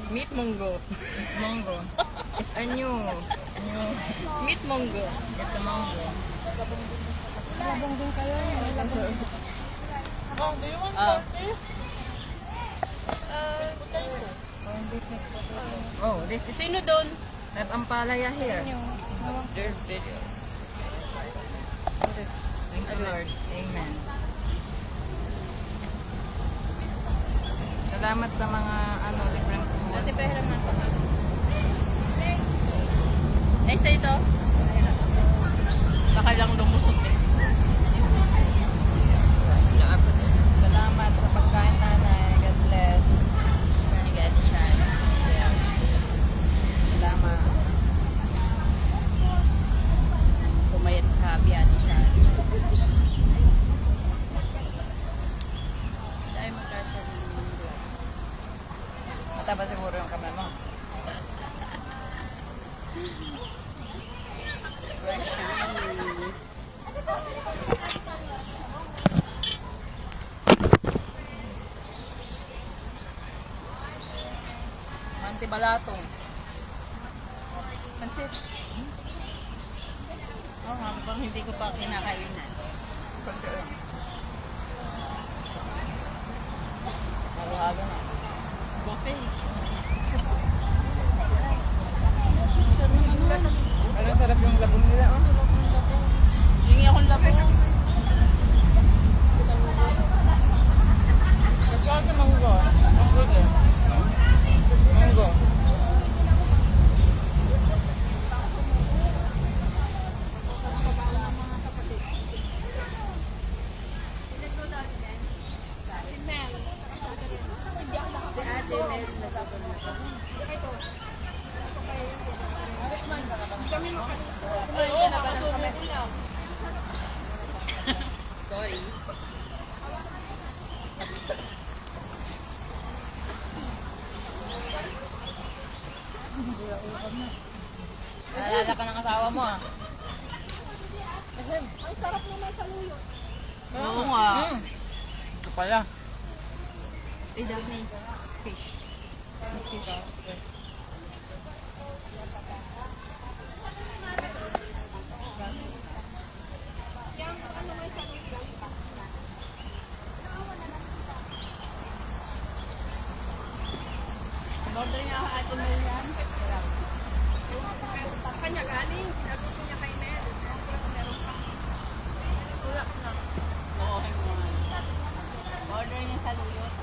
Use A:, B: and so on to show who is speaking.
A: Meat Monggo.
B: It's mango. It's a new.
A: Meat Monggo.
B: It's a mango.
C: Labong din kayo.
A: Oh, do you want
B: Oh, this is
A: Sino doon?
B: that ampalaya here.
A: Their video.
B: Thank you, Lord. Amen. Salamat sa mga libreng food.
A: Ate, pahiram na ako. Ay, sa ito? Baka lang lumusot eh.
B: Salamat sa pagkain, nanay. God bless.
A: Ni Ate Shan.
B: Salamat.
A: Pumayat sa habi, Ate Shan. Dahil magkasya ng mundo.
B: Mataba siguro yung kamay mo. Mantibalatong.
A: Pansit.
B: Oh, habang hindi ko pa kinakainan. Pagkain. Halo-halo na.
A: Buffet.
B: Alam, sarap yung labong nila, oh.
A: Hingi akong labo.
B: Gusto ko sa manggo. Manggo din. Manggo.
A: Si Ate Mel nagpapalito. Sorry.
B: Naalala ka ng asawa mo, ah.
C: Ang sarap naman sa luyo.
A: Oo nga.
B: Ito pala.
A: Eh, Daphne. Fish. Fish. Order niya ako Ate Mel yan.
C: Kanya galing. Nagusto niya kay Mel. Meron pa.
A: Oo, order niya sa luyot.